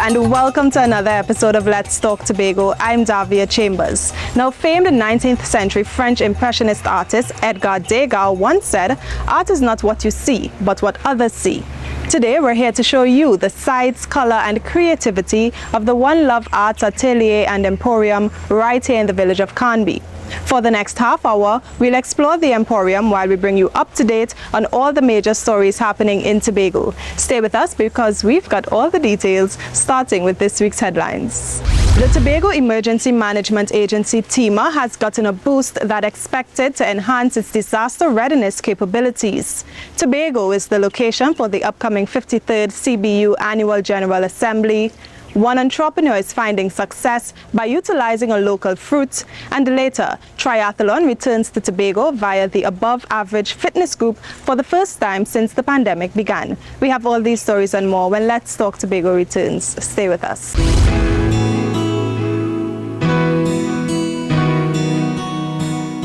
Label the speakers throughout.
Speaker 1: and welcome to another episode of Let's Talk Tobago. I'm Davia Chambers. Now, famed 19th century French Impressionist artist Edgar Degas once said, "Art is not what you see, but what others see." Today, we're here to show you the sights, color, and creativity of the One Love Arts Atelier and Emporium right here in the village of Carnbee. For the next half hour, we'll explore the Emporium while we bring you up to date on all the major stories happening in Tobago. Stay with us because we've got all the details, starting with this week's headlines. The Tobago Emergency Management Agency TEMA has gotten a boost that expected to enhance its disaster readiness capabilities. Tobago is the location for the upcoming 53rd CBU Annual General Assembly. One entrepreneur is finding success by utilizing a local fruit, and later, Triathlon returns to Tobago via the above-average fitness group for the first time since the pandemic began. We have all these stories and more when Let's Talk Tobago returns. Stay with us.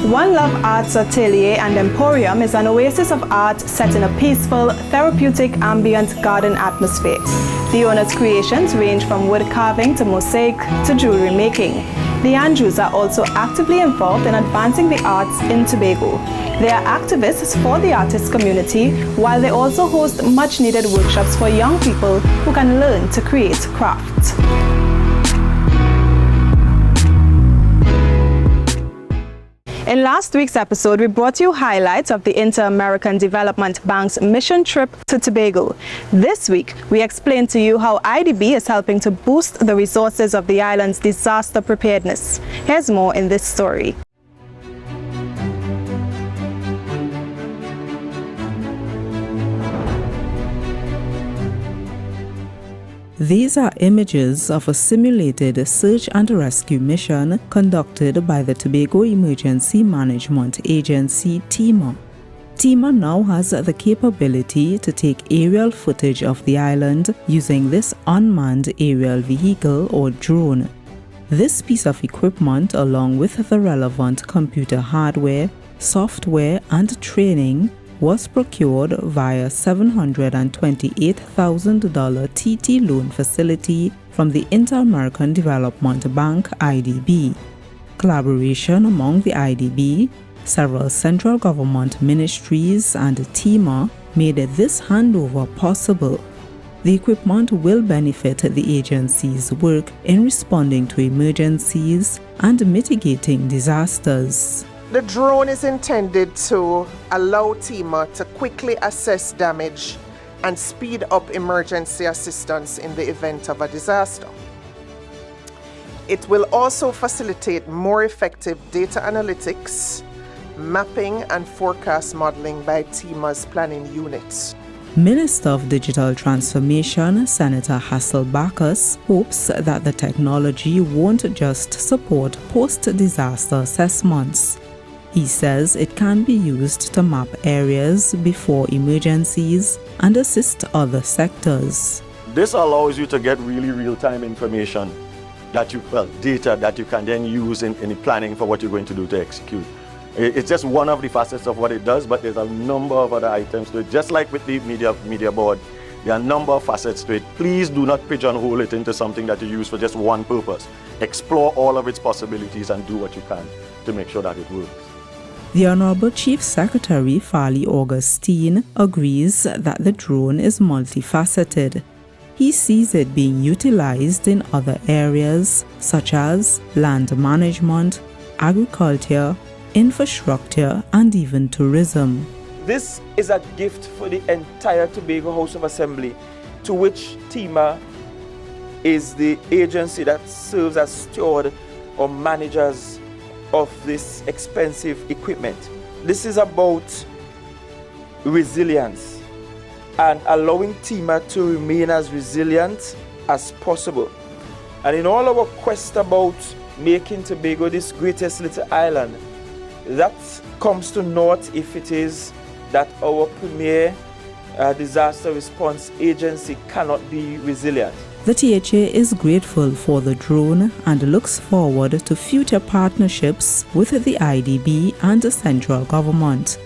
Speaker 1: One Love Arts Atelier and Emporium is an oasis of art set in a peaceful, therapeutic, ambient garden atmosphere. The owner's creations range from wood carving to mosaic to jewelry making. The Andrews are also actively involved in advancing the arts in Tobago. They are activists for the artist community, while they also host much-needed workshops for young people who can learn to create craft. In last week's episode, we brought you highlights of the Inter-American Development Bank's mission trip to Tobago. This week, we explain to you how IDB is helping to boost the resources of the island's disaster preparedness. Here's more in this story.
Speaker 2: These are images of a simulated search and rescue mission conducted by the Tobago Emergency Management Agency, TEMA. TEMA now has the capability to take aerial footage of the island using this unmanned aerial vehicle or drone. This piece of equipment, along with the relevant computer hardware, software, and training, was procured via $728,000 TT loan facility from the Inter-American Development Bank IDB. Collaboration among the IDB, several central government ministries, and TEMA made this handover possible. The equipment will benefit the agency's work in responding to emergencies and mitigating disasters.
Speaker 3: The drone is intended to allow TEMA to quickly assess damage and speed up emergency assistance in the event of a disaster. It will also facilitate more effective data analytics, mapping, and forecast modeling by TEMA's planning units.
Speaker 2: Minister of Digital Transformation, Senator Hassel Bacchus, hopes that the technology won't just support post-disaster assessments. He says it can be used to map areas before emergencies and assist other sectors.
Speaker 4: This allows you to get really real-time information, data that you can then use in the planning for what you're going to do to execute. It's just one of the facets of what it does, but there's a number of other items to it. Just like with the media board, there are a number of facets to it. Please do not pigeonhole it into something that you use for just one purpose. Explore all of its possibilities and do what you can to make sure that it works.
Speaker 2: The Honorable Chief Secretary Farley Augustine agrees that the drone is multifaceted. He sees it being utilized in other areas such as land management, agriculture, infrastructure, and even tourism.
Speaker 5: This is a gift for the entire Tobago House of Assembly, to which TEMA is the agency that serves as steward or managers of this expensive equipment. This is about resilience and allowing TEMA to remain as resilient as possible. And in all our quest about making Tobago this greatest little island, that comes to naught if it is that our premier disaster response agency cannot be resilient.
Speaker 2: The THA is grateful for the drone and looks forward to future partnerships with the IDB and the central government.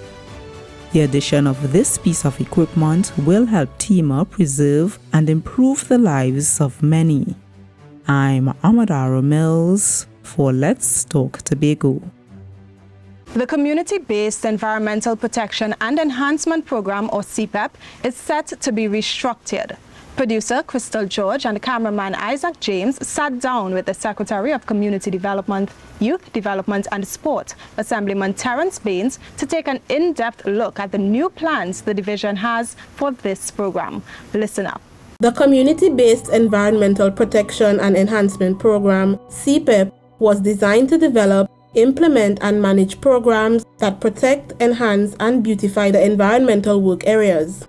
Speaker 2: The addition of this piece of equipment will help TEMA preserve and improve the lives of many. I'm Amadara Mills for Let's Talk Tobago.
Speaker 1: The Community-Based Environmental Protection and Enhancement Program, or CPEP, is set to be restructured. Producer Crystal George and cameraman Isaac James sat down with the Secretary of Community Development, Youth Development and Sport, Assemblyman Terence Baines, to take an in-depth look at the new plans the division has for this program. Listen up.
Speaker 6: The Community-Based Environmental Protection and Enhancement Program, CPEP, was designed to develop, implement and manage programs that protect, enhance and beautify the environmental work areas.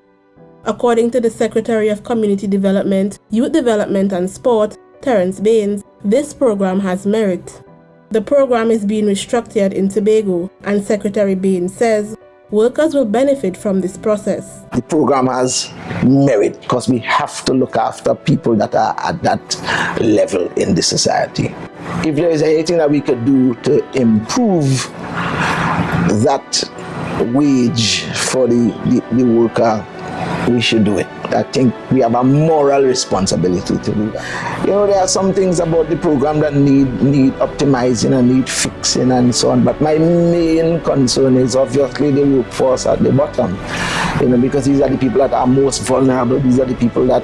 Speaker 6: According to the Secretary of Community Development, Youth Development and Sport, Terence Baines, this program has merit. The program is being restructured in Tobago, and Secretary Baines says workers will benefit from this process.
Speaker 7: The program has merit because we have to look after people that are at that level in the society. If there is anything that we could do to improve that wage for the worker, we should do it. I think we have a moral responsibility to do that. You know, there are some things about the program that need optimizing and need fixing and so on, but my main concern is obviously the workforce at the bottom. You know, because these are the people that are most vulnerable, these are the people that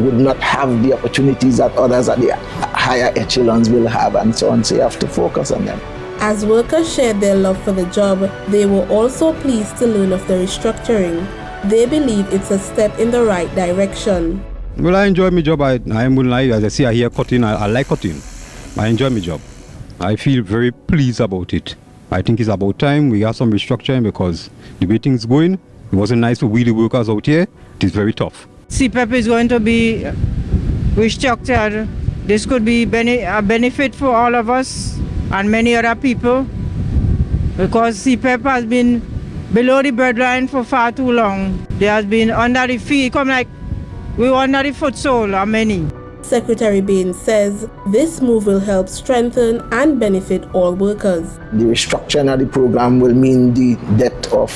Speaker 7: would not have the opportunities that others at the higher echelons will have and so on, so you have to focus on them.
Speaker 6: As workers shared their love for the job, they were also pleased to learn of the restructuring. They believe it's a step in the right direction.
Speaker 8: Well, I enjoy my job. I wouldn't lie. As I see, I hear cutting. I like cutting. I enjoy my job. I feel very pleased about it. I think it's about time we have some restructuring because the way things going, it wasn't nice for we the workers out here. It is very tough.
Speaker 9: CPEP is going to be restructured. This could be a benefit for all of us and many other people because CPEP has been below the breadline for far too long. They has been under the feet, come like we were under the foot sole of many.
Speaker 6: Secretary Baines says this move will help strengthen and benefit all workers.
Speaker 7: The restructuring of the program will mean the death of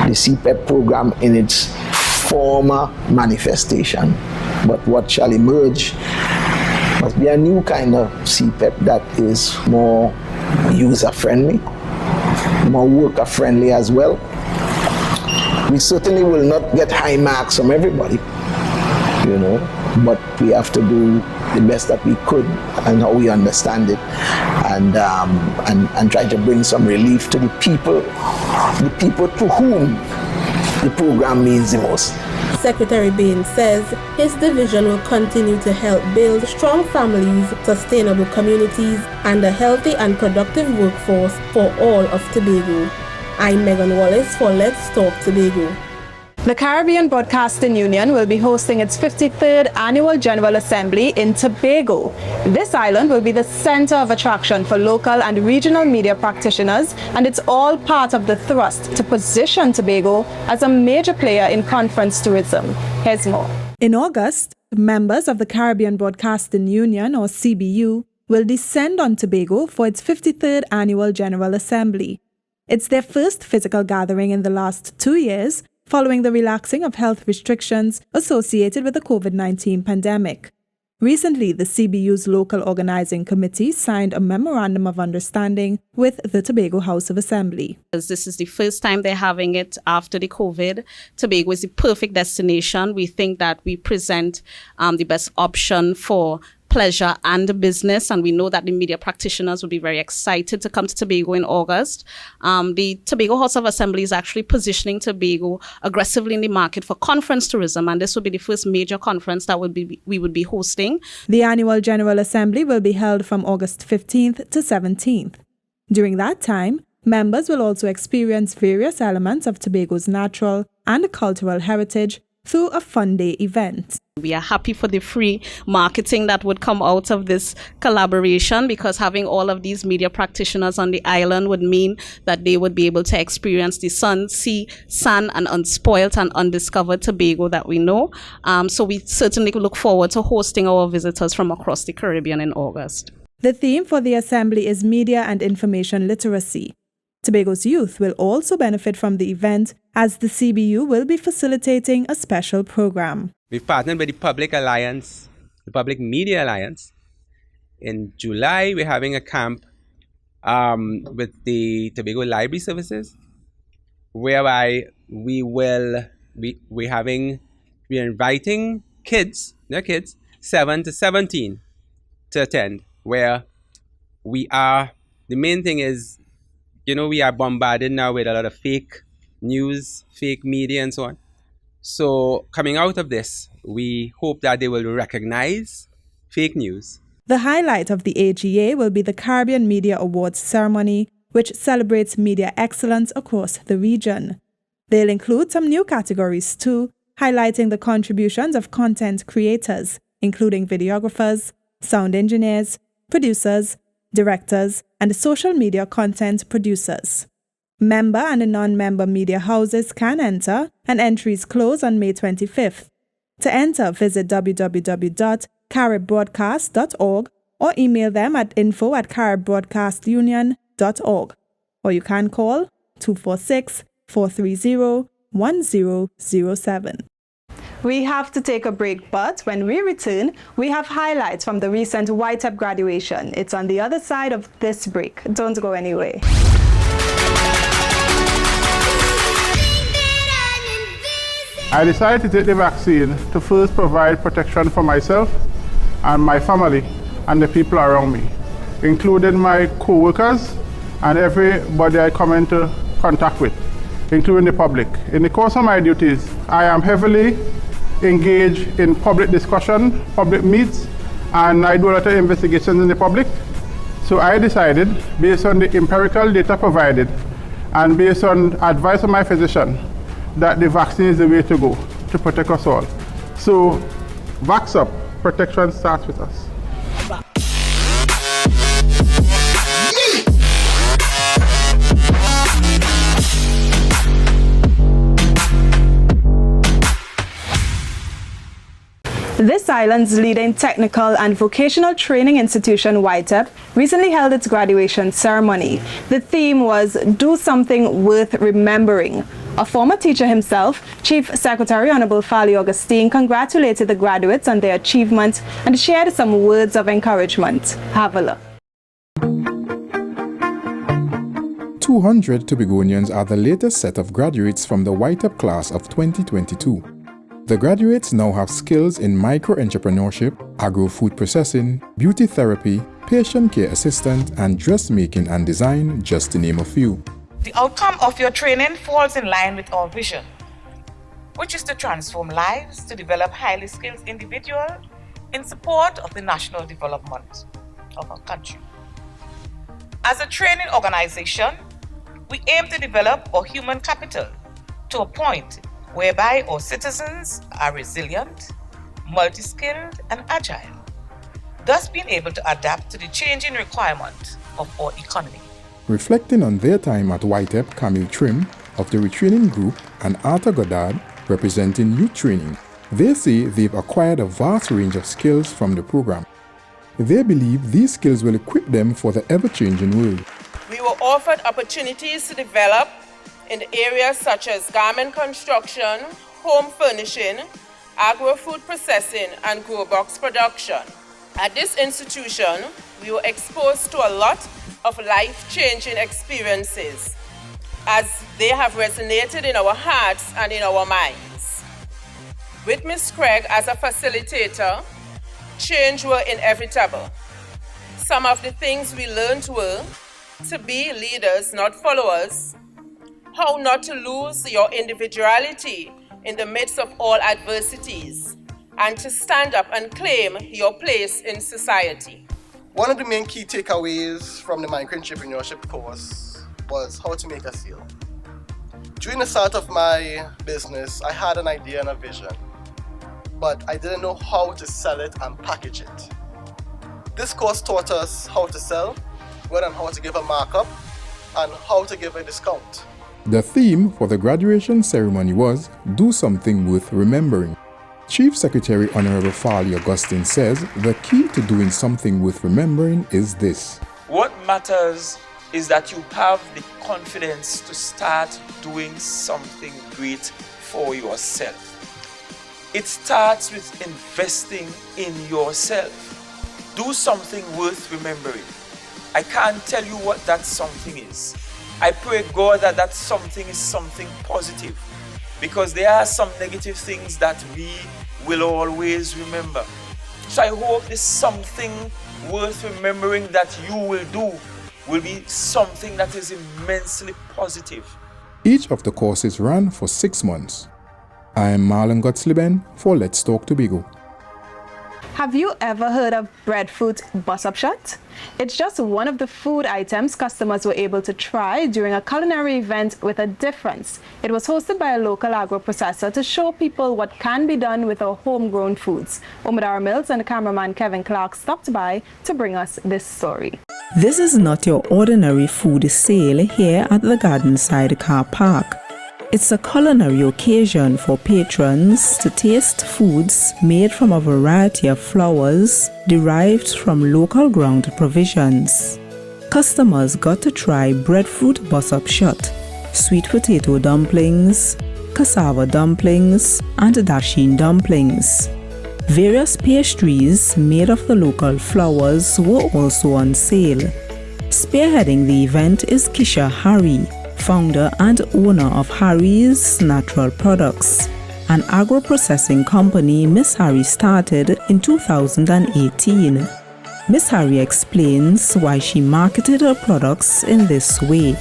Speaker 7: the CPEP program in its former manifestation. But what shall emerge must be a new kind of CPEP that is more user-friendly, more worker-friendly as well. We certainly will not get high marks from everybody, you know, but we have to do the best that we could and how we understand it, and try to bring some relief to the people to whom the program means the most.
Speaker 6: Secretary Baines says his division will continue to help build strong families, sustainable communities, and a healthy and productive workforce for all of Tobago. I'm Megan Wallace for Let's Talk Tobago.
Speaker 1: The Caribbean Broadcasting Union will be hosting its 53rd Annual General Assembly in Tobago. This island will be the center of attraction for local and regional media practitioners, and it's all part of the thrust to position Tobago as a major player in conference tourism. Here's more. In August, members of the Caribbean Broadcasting Union, or CBU, will descend on Tobago for its 53rd Annual General Assembly. It's their first physical gathering in the last 2 years, following the relaxing of health restrictions associated with the COVID-19 pandemic. Recently, the CBU's local organizing committee signed a memorandum of understanding with the Tobago House of Assembly.
Speaker 10: This is the first time they're having it after the COVID. Tobago is the perfect destination. We think that we present the best option for pleasure and business, and we know that the media practitioners will be very excited to come to Tobago in August. The Tobago House of Assembly is actually positioning Tobago aggressively in the market for conference tourism, and this will be the first major conference that we would be hosting.
Speaker 1: The annual General Assembly will be held from August 15th to 17th. During that time, members will also experience various elements of Tobago's natural and cultural heritage through a fun day event.
Speaker 10: We are happy for the free marketing that would come out of this collaboration, because having all of these media practitioners on the island would mean that they would be able to experience the sun, sea, sun, and unspoilt and undiscovered Tobago that we know. So we certainly look forward to hosting our visitors from across the Caribbean in August.
Speaker 1: The theme for the assembly is media and information literacy. Tobago's youth will also benefit from the event as the CBU will be facilitating a special program.
Speaker 11: We've partnered with the Public Alliance, the Public Media Alliance. In July, we're having a camp with the Tobago Library Services, whereby we're inviting kids, 7 to 17 to attend, where the main thing is, we are bombarded now with a lot of fake news, fake media and so on. So coming out of this, we hope that they will recognize fake news.
Speaker 1: The highlight of the AGA will be the Caribbean Media Awards ceremony, which celebrates media excellence across the region. They'll include some new categories too, highlighting the contributions of content creators, including videographers, sound engineers, producers, directors, and social media content producers. Member and non-member media houses can enter, and entries close on May 25th. To enter, visit www.caribbroadcast.org or email them at info@caribbroadcastunion.org, or you can call 246-430-1007. We have to take a break, but when we return, we have highlights from the recent YTEP graduation. It's on the other side of this break. Don't go anywhere.
Speaker 12: I decided to take the vaccine to first provide protection for myself and my family and the people around me, including my co-workers and everybody I come into contact with, including the public. In the course of my duties, I am heavily engaged in public discussion, public meets, and I do a lot of investigations in the public. So I decided, based on the empirical data provided and based on advice of my physician, that the vaccine is the way to go to protect us all. So, Vax Up, protection starts with us.
Speaker 1: This island's leading technical and vocational training institution, YTEP, recently held its graduation ceremony. The theme was Do Something Worth Remembering. A former teacher himself, Chief Secretary Honorable Fali Augustine, congratulated the graduates on their achievement and shared some words of encouragement. Have a look.
Speaker 13: 200 Tobagonians are the latest set of graduates from the YTEP class of 2022. The graduates now have skills in micro-entrepreneurship, agro-food processing, beauty therapy, patient care assistant, and dressmaking and design, just to name a few.
Speaker 14: The outcome of your training falls in line with our vision, which is to transform lives to develop highly skilled individuals in support of the national development of our country. As a training organization, we aim to develop our human capital to a point whereby our citizens are resilient, multi-skilled, and agile, thus being able to adapt to the changing requirements of our economy.
Speaker 13: Reflecting on their time at YTEP, Camille Trim of the Retraining Group and Arthur Goddard representing Youth Training, they say they've acquired a vast range of skills from the program. They believe these skills will equip them for the ever-changing world.
Speaker 15: We were offered opportunities to develop in the areas such as garment construction, home furnishing, agro-food processing, and grow box production. At this institution, we were exposed to a lot of life-changing experiences as they have resonated in our hearts and in our minds. With Ms. Craig as a facilitator, change were inevitable. Some of the things we learned were to be leaders, not followers, how not to lose your individuality in the midst of all adversities, and to stand up and claim your place in society.
Speaker 16: One of the main key takeaways from the micro-entrepreneurship course was how to make a sale. During the start of my business, I had an idea and a vision, but I didn't know how to sell it and package it. This course taught us how to sell, and how to give a markup, and how to give a discount.
Speaker 13: The theme for the graduation ceremony was Do Something Worth Remembering. Chief Secretary Honorable Fali Augustine says the key to doing something worth remembering is this.
Speaker 5: What matters is that you have the confidence to start doing something great for yourself. It starts with investing in yourself. Do something worth remembering. I can't tell you what that something is. I pray God that that something is something positive, because there are some negative things that we will always remember. So I hope this something worth remembering that you will do will be something that is immensely positive.
Speaker 13: Each of the courses ran for 6 months. I am Marlon Gottsliben for Let's Talk Tobago.
Speaker 1: Have you ever heard of breadfruit bus-up shot? It's just one of the food items customers were able to try during a culinary event with a difference. It was hosted by a local agro-processor to show people what can be done with our homegrown foods. Omadara Mills and cameraman Kevin Clark stopped by to bring us this story.
Speaker 2: This is not your ordinary food sale here at the Gardenside Car Park. It's a culinary occasion for patrons to taste foods made from a variety of flours derived from local ground provisions. Customers got to try breadfruit bus-up shot, sweet potato dumplings, cassava dumplings, and dasheen dumplings. Various pastries made of the local flours were also on sale. Spearheading the event is Kisha Harry, founder and owner of Harry's Natural Products, an agro-processing company Miss Harry started in 2018. Miss Harry explains why she marketed her products in this way.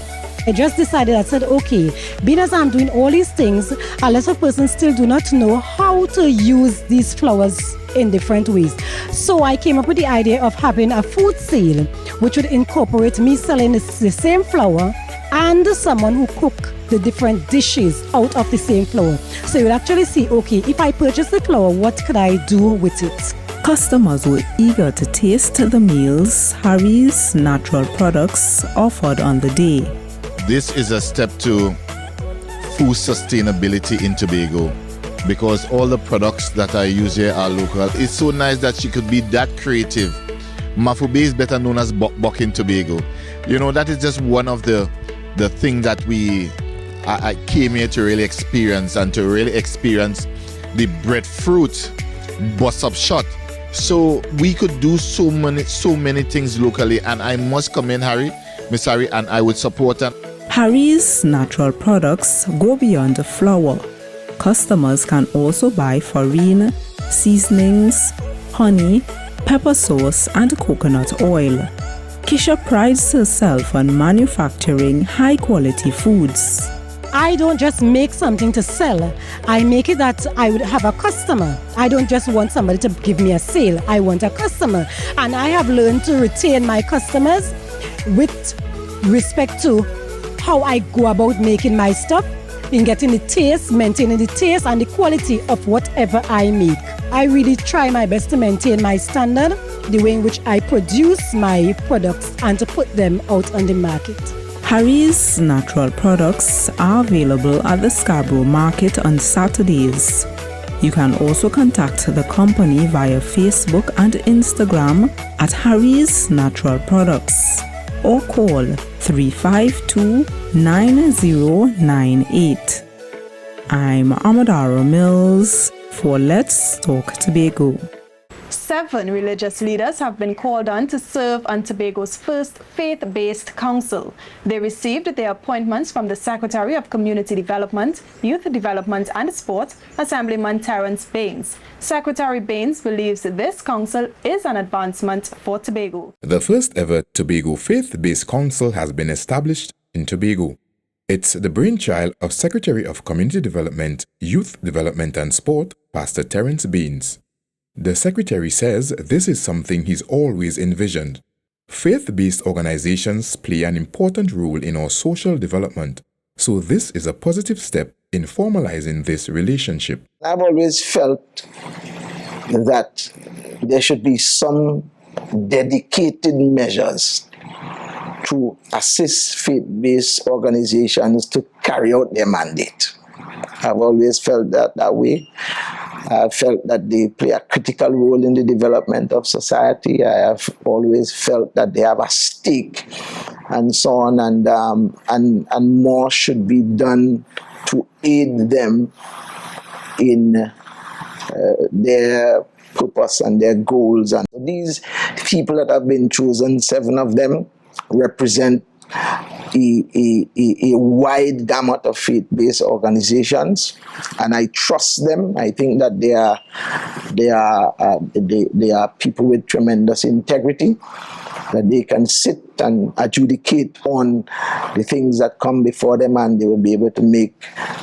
Speaker 17: I just decided, I said, okay, being as I'm doing all these things, a lot of persons still do not know how to use these flowers in different ways. So I came up with the idea of having a food sale, which would incorporate me selling the same flour and someone who cook the different dishes out of the same flour. So you would actually see, okay, if I purchase the flour, what could I do with it?
Speaker 2: Customers were eager to taste the meals Harry's Natural Products offered on the day.
Speaker 18: This is a step to food sustainability in Tobago, because all the products that I use here are local. It's so nice that she could be that creative. Mafube is better known as Bok in Tobago. You know, that is just one of the thing that I came here to really experience, and to really experience the breadfruit bus-up shot. So we could do so many things locally, and I must commend Miss Harry, and I would support her.
Speaker 2: Harry's Natural Products go beyond flour. Customers can also buy farine, seasonings, honey, pepper sauce, and coconut oil. Kisha prides herself on manufacturing high-quality foods.
Speaker 17: I don't just make something to sell. I make it that I would have a customer. I don't just want somebody to give me a sale. I want a customer. And I have learned to retain my customers with respect to how I go about making my stuff, in getting the taste, maintaining the taste and the quality of whatever I make. I really try my best to maintain my standard, the way in which I produce my products and to put them out on the market.
Speaker 2: Harry's Natural Products are available at the Scarborough Market on Saturdays. You can also contact the company via Facebook and Instagram at Harry's Natural Products, or call 352-9098. I'm Omadara Mills for Let's Talk Tobago.
Speaker 1: 7 religious leaders have been called on to serve on Tobago's first faith-based council. They received their appointments from the Secretary of Community Development, Youth Development and Sport, Assemblyman Terence Baines. Secretary Baines believes this council is an advancement for Tobago.
Speaker 13: The first ever Tobago Faith-Based Council has been established in Tobago. It's the brainchild of Secretary of Community Development, Youth Development and Sport, Pastor Terence Baines. The Secretary says this is something he's always envisioned. Faith-based organizations play an important role in our social development, so this is a positive step in formalizing this relationship.
Speaker 7: I've always felt that there should be some dedicated measures to assist faith-based organizations to carry out their mandate. I've always felt that way. I felt that they play a critical role in the development of society. I have always felt that they have a stake and so on, and more should be done to aid them in their purpose and their goals. And these people that have been chosen, 7 of them, represent a wide gamut of faith-based organizations, and I trust them. I think that they are people with tremendous integrity, that they can sit and adjudicate on the things that come before them, and they will be able to make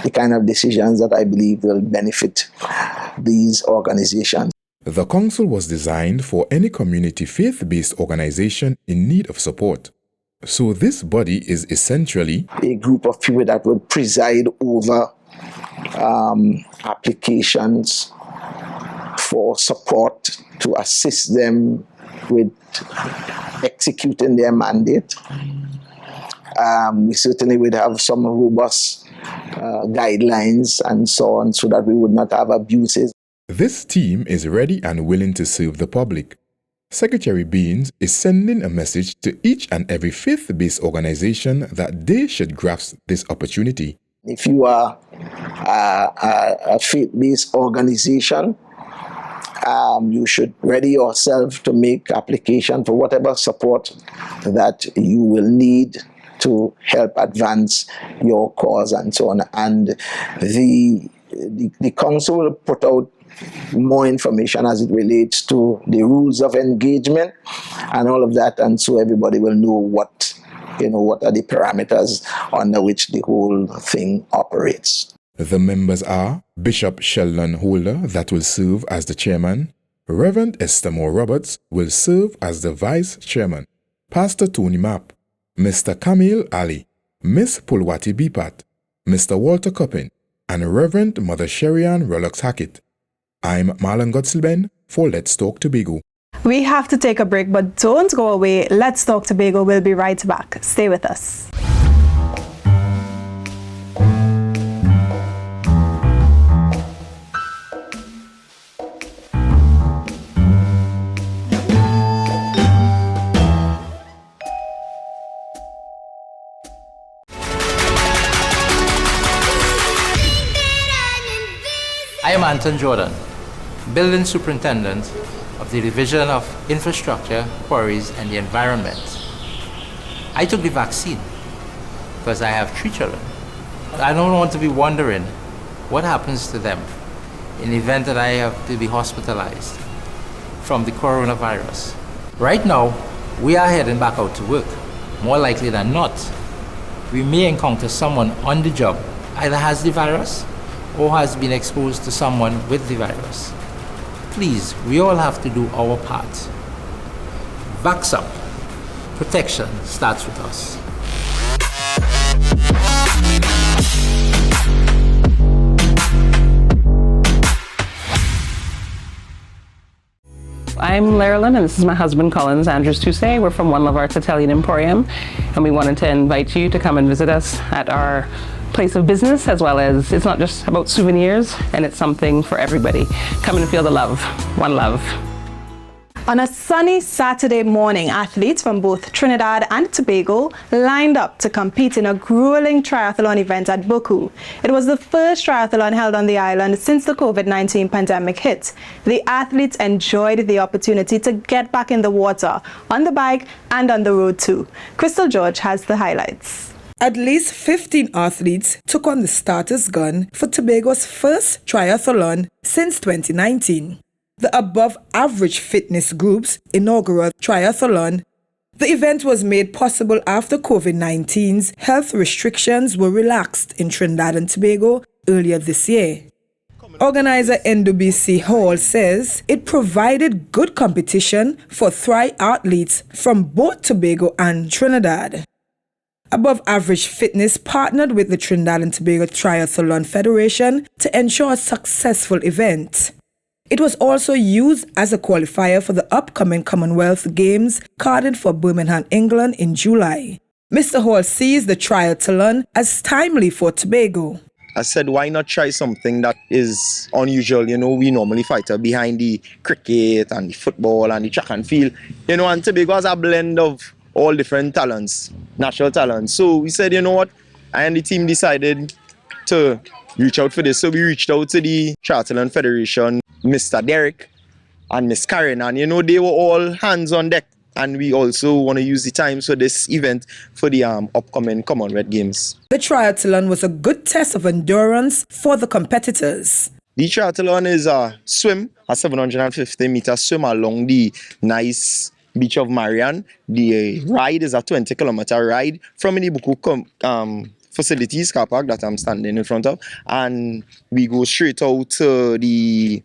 Speaker 7: the kind of decisions that I believe will benefit these organizations.
Speaker 13: The council was designed for any community faith-based organization in need of support. So this body is essentially
Speaker 7: a group of people that will preside over applications for support to assist them with executing their mandate. We certainly would have some robust guidelines and so on, so that we would not have abuses.
Speaker 13: This team is ready and willing to serve the public. Secretary Beans is sending a message to each and every faith-based organization that they should grasp this opportunity.
Speaker 7: If you are a faith-based organization, you should ready yourself to make application for whatever support that you will need to help advance your cause and so on. And the council will put out more information as it relates to the rules of engagement and all of that, and so everybody will know what are the parameters under which the whole thing operates.
Speaker 13: The members are Bishop Sheldon Holder, that will serve as the chairman. Reverend Esther Moore Roberts will serve as the vice chairman. Pastor Tony Mapp, Mr. Kamil Ali, Miss Pulwati Bipat, Mr. Walter Coppin, and Reverend Mother Sherian Rollocks Hackett. I'm Marlon Gotzelben for Let's Talk Tobago.
Speaker 1: We have to take a break, but don't go away. Let's Talk Tobago will be right back. Stay with us.
Speaker 19: I am Anton Jordan, Building Superintendent of the Division of Infrastructure, Quarries and the Environment. I took the vaccine because I have 3 children. I don't want to be wondering what happens to them in the event that I have to be hospitalized from the coronavirus. Right now, we are heading back out to work. More likely than not, we may encounter someone on the job either has the virus or has been exposed to someone with the virus. Please, we all have to do our part. Vax up. Protection starts with us.
Speaker 20: I'm Larilyn, and this is my husband, Collins Andrews Toussaint. We're from One Love Arts Atelier in Emporium, and we wanted to invite you to come and visit us at our place of business, as well as it's not just about souvenirs, and it's something for everybody. Come and feel the love. One Love.
Speaker 1: On a sunny Saturday morning, athletes from both Trinidad and Tobago lined up to compete in a grueling triathlon event at Boku. It was the first triathlon held on the island since the COVID-19 pandemic hit. The athletes enjoyed the opportunity to get back in the water, on the bike and on the road too. Crystal George has the highlights.
Speaker 2: At least 15 athletes took on the starter's gun for Tobago's first triathlon since 2019. The above-average fitness group's inaugural triathlon. The event was made possible after COVID-19's health restrictions were relaxed in Trinidad and Tobago earlier this year. Organizer NWC Hall says it provided good competition for triathletes from both Tobago and Trinidad. Above Average Fitness partnered with the Trinidad and Tobago Triathlon Federation to ensure a successful event. It was also used as a qualifier for the upcoming Commonwealth Games carded for Birmingham, England in July. Mr. Hall sees the triathlon as timely for Tobago.
Speaker 21: I said, why not try something that is unusual? You know, we normally fight behind the cricket and the football and the track and field. You know, and Tobago has a blend of all different talents. natural talent. So we said, you know what, I and the team decided to reach out for this. So we reached out to the Triathlon Federation, Mr. Derek and Miss Karen, and you know, they were all hands on deck. And we also want to use the time for this event for the upcoming Commonwealth Games.
Speaker 3: The triathlon was a good test of endurance for the competitors.
Speaker 21: The triathlon is a swim, a 750-meter swim along the nice beach of Marianne. The ride is a 20-kilometer ride from the Buku facilities car park that I'm standing in front of, and we go straight out to the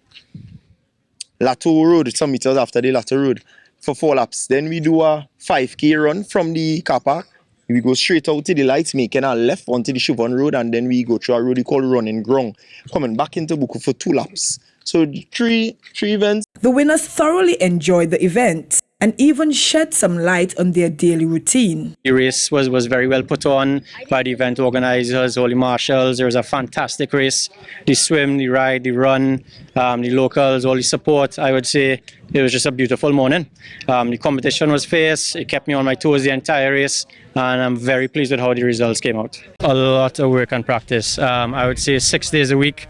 Speaker 21: Lato Road, some meters after the Lato Road, for 4 laps. Then we do a 5K run from the car park. We go straight out to the lights, making a left onto the Chevron Road, and then we go through a road we call Running Ground, coming back into Buku for 2 laps. So three events.
Speaker 3: The winners thoroughly enjoyed the event and even shed some light on their daily routine.
Speaker 22: The race was very well put on by the event organizers, all the marshals. There was a fantastic race. The swim, the ride, the run, the locals, all the support. I would say it was just a beautiful morning. The competition was fierce. It kept me on my toes the entire race, and I'm very pleased with how the results came out. A lot of work and practice. I would say 6 days a week,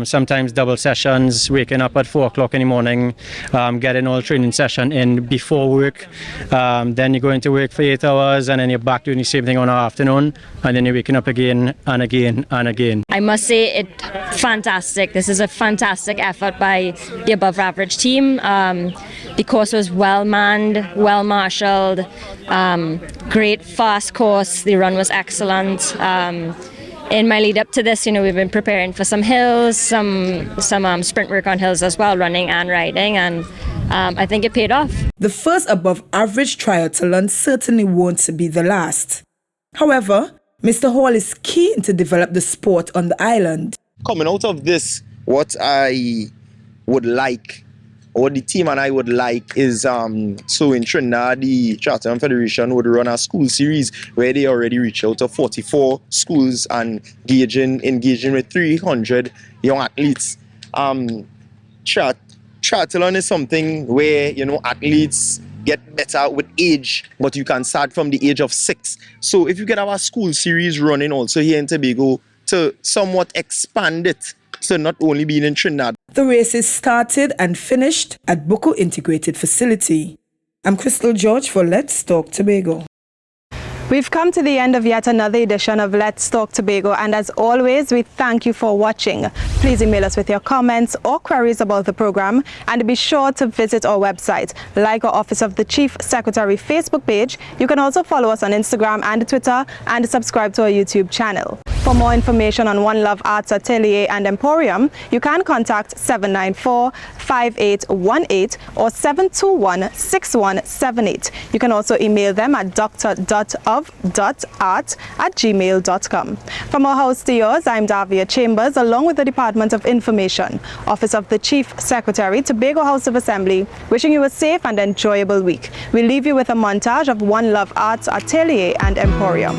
Speaker 22: sometimes double sessions, waking up at 4 o'clock in the morning, getting all training session in before work. Then you're going to work for 8 hours, and then you're back doing the same thing on the afternoon, and then you're waking up again and again and again.
Speaker 23: I must say it's fantastic. This is a fantastic effort by the above average team. The course was well manned, well marshaled, great fast course. The run was excellent. In my lead up to this, you know, we've been preparing for some hills, some sprint work on hills as well, running and riding, and I think it paid off.
Speaker 3: The first above average triathlon certainly won't be the last. However, Mr. Hall is keen to develop the sport on the island.
Speaker 21: Coming out of this, what I would like, or the team and I would like, is so in Trinidad, the Triathlon Federation would run a school series where they already reach out to 44 schools and engaging with 300 young athletes. Triathlon is something where, you know, athletes get better with age, but you can start from the age of 6. So if you get our school series running also here in Tobago to somewhat expand it, so not only being in Trinidad.
Speaker 3: The races started and finished at Buku Integrated Facility. I'm Crystal George for Let's Talk Tobago.
Speaker 1: We've come to the end of yet another edition of Let's Talk Tobago, and as always, we thank you for watching. Please email us with your comments or queries about the program, and be sure to visit our website, like our Office of the Chief Secretary Facebook page. You can also follow us on Instagram and Twitter, and subscribe to our YouTube channel. For more information on One Love Arts Atelier and Emporium, you can contact 794-5818 or 721-6178. You can also email them at dr.of.art@gmail.com. From our house to yours, I'm Davia Chambers, along with the Department of Information, Office of the Chief Secretary, Tobago House of Assembly, wishing you a safe and enjoyable week. We leave you with a montage of One Love Arts Atelier and Emporium.